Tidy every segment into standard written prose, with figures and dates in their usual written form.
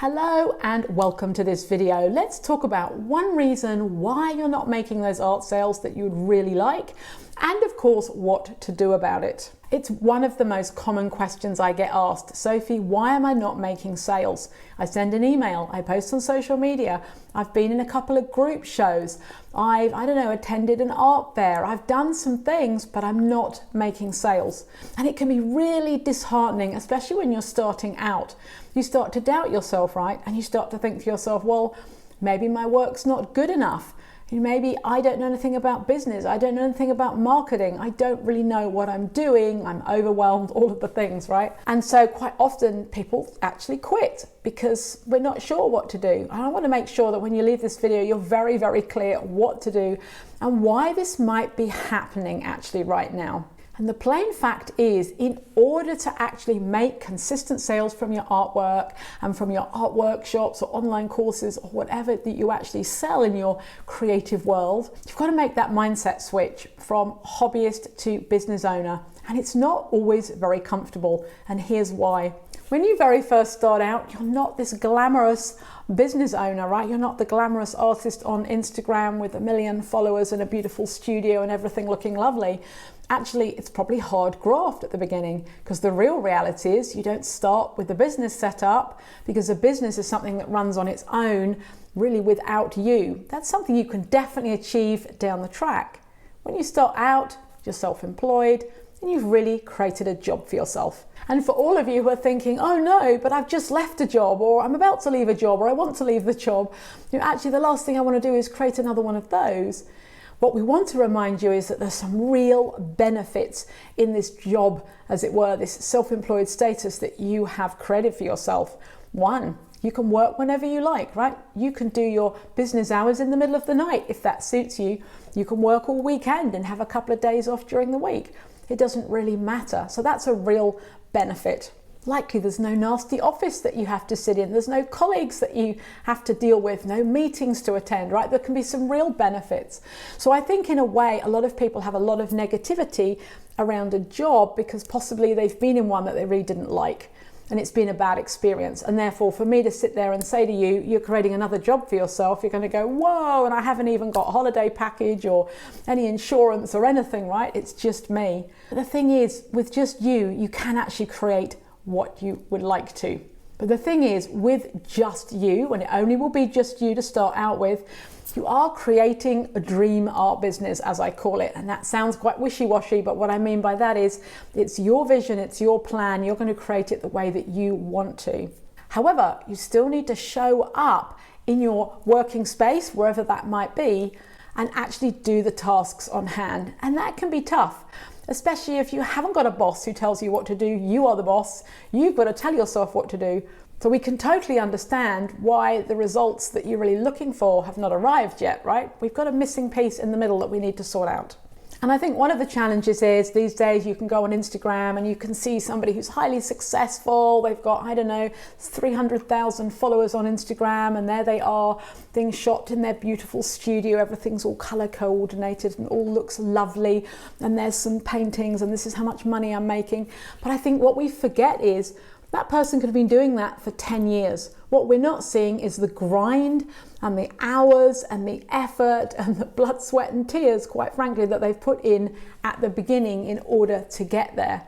Hello and welcome to this video. Let's talk about one reason why you're not making those art sales that you would really like, and of course what to do about it. It's one of the most common questions I get asked. Sophie, why am I not making sales? I send an email, I post on social media, I've been in a couple of group shows, I've attended an art fair, I've done some things, but I'm not making sales. And it can be really disheartening, especially when you're starting out. You start to doubt yourself, right? And you start to think to yourself, well, maybe my work's not good enough. Maybe I don't know anything about business. I don't know anything about marketing. I don't really know what I'm doing. I'm overwhelmed, all of the things, right? And so quite often people actually quit because we're not sure what to do. And I want to make sure that when you leave this video, you're very, very clear what to do and why this might be happening actually right now. And the plain fact is, in order to actually make consistent sales from your artwork and from your art workshops or online courses or whatever that you actually sell in your creative world, you've got to make that mindset switch from hobbyist to business owner. And it's not always very comfortable. And here's why. When you very first start out, you're not this glamorous business owner, right? You're not the glamorous artist on Instagram with 1 million followers and a beautiful studio and everything looking lovely. Actually, it's probably hard graft at the beginning, because the real reality is you don't start with the business set up, because a business is something that runs on its own, really without you. That's something you can definitely achieve down the track. When you start out, you're self-employed, and you've really created a job for yourself. And for all of you who are thinking, oh no, but I've just left a job, or I'm about to leave a job, or I want to leave the job, actually the last thing I want to do is create another one of those. What we want to remind you is that there's some real benefits in this job, as it were, this self-employed status that you have created for yourself. One, you can work whenever you like, right? You can do your business hours in the middle of the night if that suits you. You can work all weekend and have a couple of days off during the week. It doesn't really matter. So that's a real benefit. Likely there's no nasty office that you have to sit in. There's no colleagues that you have to deal with, no meetings to attend, right? There can be some real benefits. So I think in a way, a lot of people have a lot of negativity around a job because possibly they've been in one that they really didn't like and it's been a bad experience. And therefore for me to sit there and say to you, you're creating another job for yourself, you're going to go, whoa, and I haven't even got a holiday package or any insurance or anything, right? It's just me. But the thing is, with just you, you can actually create what you would like to. But the thing is, with just you, and it only will be just you to start out with, you are creating a dream art business, as I call it. And that sounds quite wishy-washy, but what I mean by that is it's your vision, it's your plan, you're going to create it the way that you want to. However, you still need to show up in your working space, wherever that might be, and actually do the tasks on hand. And that can be tough, especially if you haven't got a boss who tells you what to do. You are the boss. You've got to tell yourself what to do. So we can totally understand why the results that you're really looking for have not arrived yet, right? We've got a missing piece in the middle that we need to sort out. And I think one of the challenges is these days you can go on Instagram and you can see somebody who's highly successful. They've got, 300,000 followers on Instagram, and there they are, things shot in their beautiful studio. Everything's all color coordinated and all looks lovely. And there's some paintings and this is how much money I'm making. But I think what we forget is that person could have been doing that for 10 years. What we're not seeing is the grind and the hours and the effort and the blood, sweat and tears, quite frankly, that they've put in at the beginning in order to get there.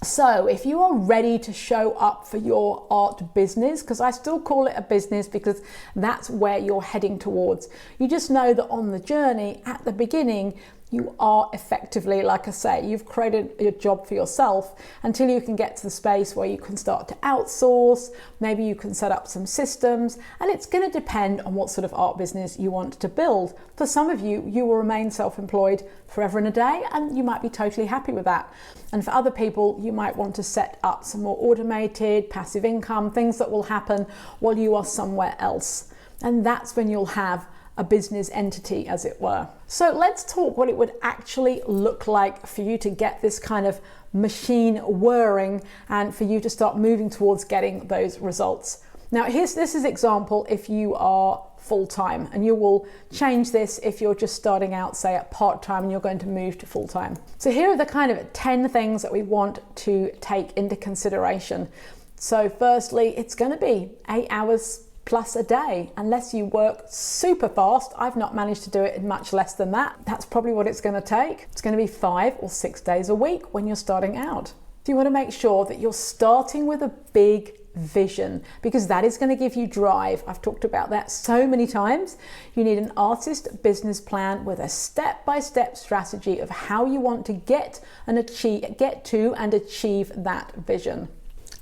So if you are ready to show up for your art business, because I still call it a business because that's where you're heading towards, you just know that on the journey at the beginning, you are effectively, like I say, you've created a job for yourself until you can get to the space where you can start to outsource. Maybe you can set up some systems, and it's going to depend on what sort of art business you want to build. For some of you, you will remain self-employed forever and a day, and you might be totally happy with that. And for other people, you might want to set up some more automated passive income, things that will happen while you are somewhere else. And that's when you'll have a business entity, as it were. So let's talk what it would actually look like for you to get this kind of machine whirring and for you to start moving towards getting those results. Now, this is example if you are full-time, and you will change this if you're just starting out, say at part-time, and you're going to move to full-time. So here are the kind of 10 things that we want to take into consideration. So firstly, it's going to be 8 hours plus a day, unless you work super fast. I've not managed to do it in much less than that. That's probably what it's going to take. It's going to be 5 or 6 days a week when you're starting out. So you want to make sure that you're starting with a big vision, because that is going to give you drive. I've talked about that so many times. You need an artist business plan with a step-by-step strategy of how you want to get to and achieve that vision.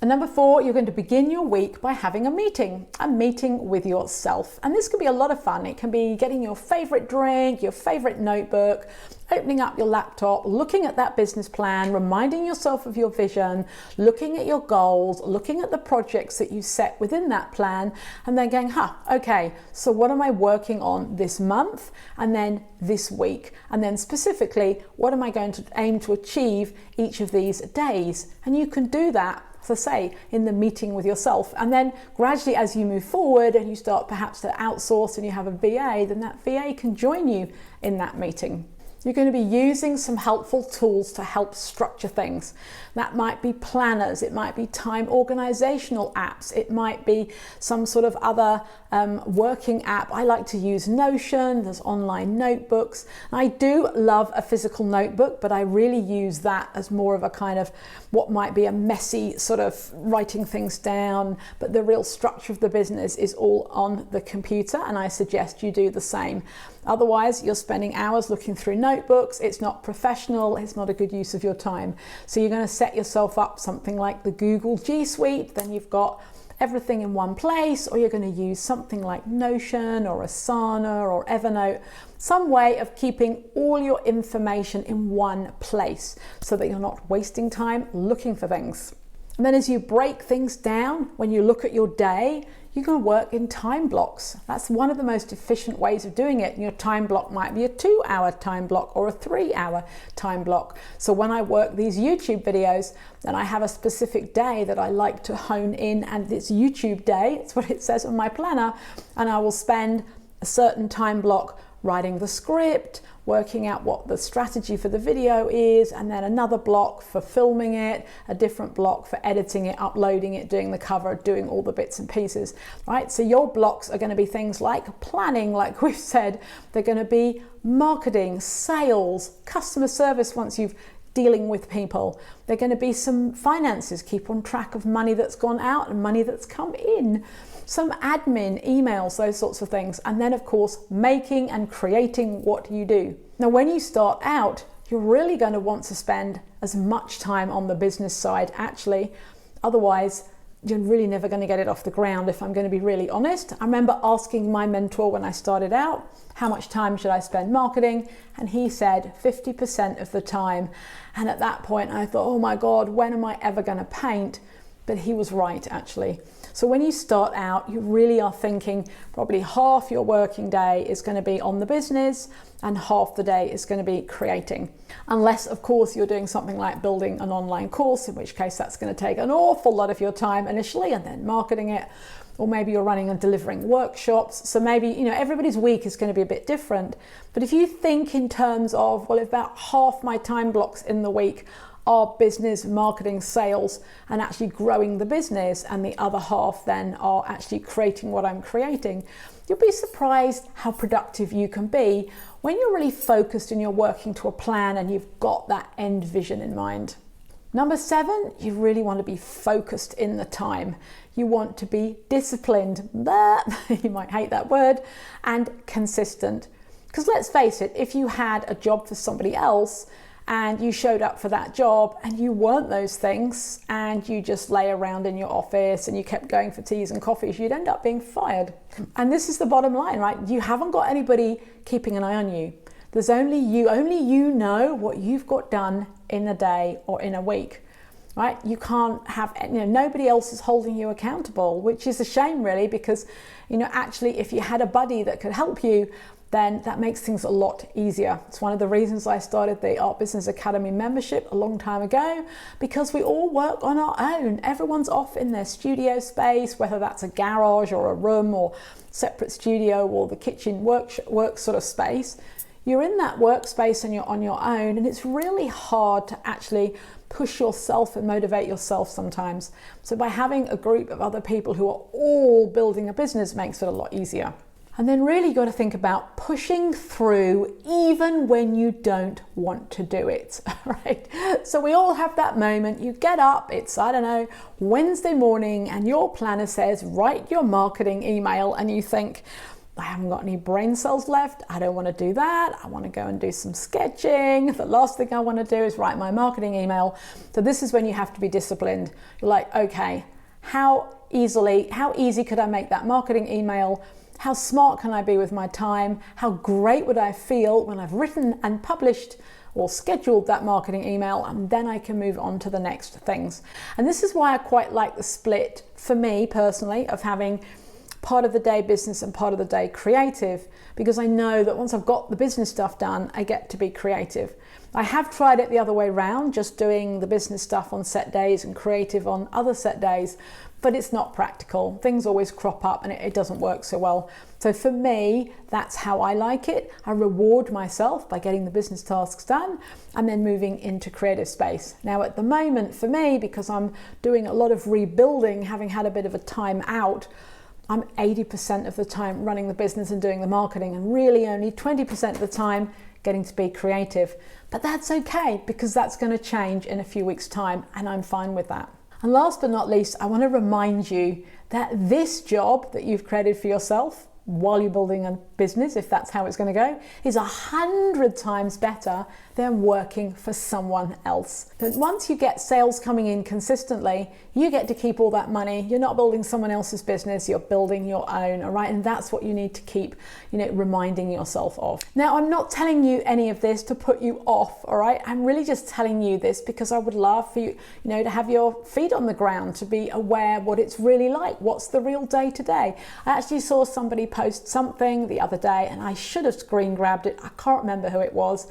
And number 4, you're going to begin your week by having a meeting with yourself. And this can be a lot of fun. It can be getting your favorite drink, your favorite notebook, opening up your laptop, looking at that business plan, reminding yourself of your vision, looking at your goals, looking at the projects that you set within that plan, and then going, okay, so what am I working on this month and then this week? And then specifically, what am I going to aim to achieve each of these days? And you can do that, as I say, in the meeting with yourself. And then gradually, as you move forward and you start perhaps to outsource and you have a VA, then that VA can join you in that meeting. You're going to be using some helpful tools to help structure things. That might be planners, it might be time organizational apps, it might be some sort of other working app. I like to use Notion, there's online notebooks. I do love a physical notebook, but I really use that as more of a kind of what might be a messy sort of writing things down, but the real structure of the business is all on the computer, and I suggest you do the same. Otherwise, you're spending hours looking through notebooks. It's not professional. It's not a good use of your time. So you're going to set yourself up something like the Google G Suite. Then you've got everything in one place, or you're going to use something like Notion or Asana or Evernote, some way of keeping all your information in one place so that you're not wasting time looking for things. And then as you break things down, when you look at your day, you're going to work in time blocks. That's one of the most efficient ways of doing it. Your time block might be a 2-hour time block or a 3-hour time block. So when I work these YouTube videos, then I have a specific day that I like to hone in, and it's YouTube day. It's what it says on my planner. And I will spend a certain time block writing the script, working out what the strategy for the video is, and then another block for filming it, a different block for editing it, uploading it, doing the cover, doing all the bits and pieces, right? So your blocks are going to be things like planning, like we've said. They're going to be marketing, sales, customer service once you've dealing with people. They're going to be some finances, keep on track of money that's gone out and money that's come in, some admin, emails, those sorts of things. And then of course, making and creating what you do. Now, when you start out, you're really going to want to spend as much time on the business side, actually. Otherwise, you're really never going to get it off the ground, if I'm going to be really honest. I remember asking my mentor when I started out, how much time should I spend marketing? And he said 50% of the time. And at that point, I thought, oh my God, when am I ever going to paint? But he was right, actually. So when you start out, you really are thinking probably half your working day is going to be on the business and half the day is going to be creating. Unless, of course, you're doing something like building an online course, in which case that's going to take an awful lot of your time initially, and then marketing it. Or maybe you're running and delivering workshops. So maybe, everybody's week is going to be a bit different. But if you think in terms of, well, about half my time blocks in the week are business, marketing, sales, and actually growing the business, and the other half then are actually creating what I'm creating, you'll be surprised how productive you can be when you're really focused and you're working to a plan and you've got that end vision in mind. Number 7, you really want to be focused in the time. You want to be disciplined, you might hate that word, and consistent. Because let's face it, if you had a job for somebody else and you showed up for that job and you weren't those things and you just lay around in your office and you kept going for teas and coffees, you'd end up being fired. And this is the bottom line, right? You haven't got anybody keeping an eye on you. There's only you know what you've got done in a day or in a week, right? You can't have, nobody else is holding you accountable, which is a shame really, because, actually if you had a buddy that could help you, then that makes things a lot easier. It's one of the reasons I started the Art Business Academy membership a long time ago, because we all work on our own. Everyone's off in their studio space, whether that's a garage or a room or separate studio or the kitchen work sort of space. You're in that workspace and you're on your own, and it's really hard to actually push yourself and motivate yourself sometimes. So by having a group of other people who are all building a business makes it a lot easier. And then really got to think about pushing through even when you don't want to do it, right? So we all have that moment. You get up, it's, I don't know, Wednesday morning, and your planner says, write your marketing email, and you think, I haven't got any brain cells left. I don't want to do that. I want to go and do some sketching. The last thing I want to do is write my marketing email. So this is when you have to be disciplined. You're like, okay, how easy could I make that marketing email? How smart can I be with my time? How great would I feel when I've written and published or scheduled that marketing email, and then I can move on to the next things. And this is why I quite like the split, for me personally, of having part of the day business and part of the day creative, because I know that once I've got the business stuff done, I get to be creative. I have tried it the other way around, just doing the business stuff on set days and creative on other set days, but it's not practical. Things always crop up and it doesn't work so well. So for me, that's how I like it. I reward myself by getting the business tasks done and then moving into creative space. Now at the moment for me, because I'm doing a lot of rebuilding, having had a bit of a time out, I'm 80% of the time running the business and doing the marketing, and really only 20% of the time getting to be creative. But that's okay, because that's going to change in a few weeks' time, and I'm fine with that. And last but not least, I want to remind you that this job that you've created for yourself while you're building a business, if that's how it's going to go, is 100 times better than working for someone else. But once you get sales coming in consistently, you get to keep all that money. You're not building someone else's business, you're building your own, all right? And that's what you need to keep, reminding yourself of. Now, I'm not telling you any of this to put you off, all right? I'm really just telling you this because I would love for you, to have your feet on the ground, to be aware what it's really like. What's the real day to day? I actually saw somebody post something the other day, and I should have screen grabbed it. I can't remember who it was,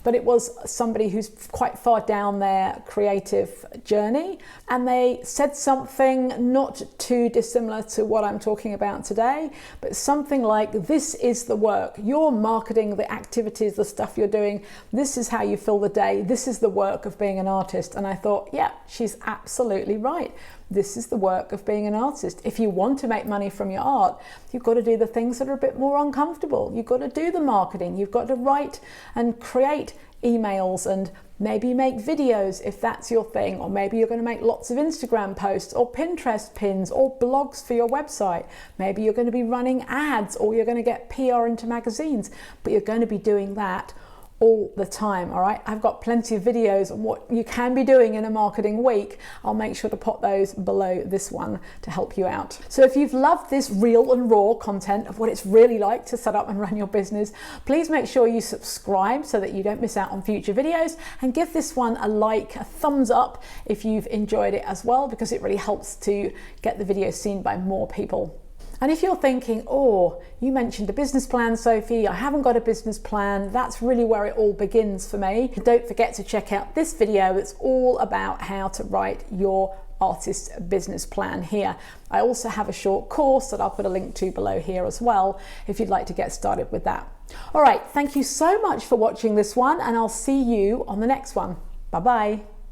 but it was somebody who's quite far down their creative journey, and they said something not too dissimilar to what I'm talking about today, but something like, this is the work. Your marketing, the activities, the stuff you're doing, this is how you fill the day. This is the work of being an artist. And I thought, yeah, she's absolutely right. This is the work of being an artist. If you want to make money from your art, you've got to do the things that are a bit more uncomfortable. You've got to do the marketing. You've got to write and create emails and maybe make videos if that's your thing, or maybe you're going to make lots of Instagram posts or Pinterest pins or blogs for your website. Maybe you're going to be running ads, or you're going to get PR into magazines, but you're going to be doing that all the time, all right? I've got plenty of videos on what you can be doing in a marketing week. I'll make sure to pop those below this one to help you out. So if you've loved this real and raw content of what it's really like to set up and run your business, please make sure you subscribe so that you don't miss out on future videos, and give this one a like, a thumbs up if you've enjoyed it as well, because it really helps to get the video seen by more people. And if you're thinking, oh, you mentioned a business plan, Sophie, I haven't got a business plan, that's really where it all begins for me. Don't forget to check out this video. It's all about how to write your artist business plan here. I also have a short course that I'll put a link to below here as well, if you'd like to get started with that. All right, thank you so much for watching this one, and I'll see you on the next one. Bye-bye.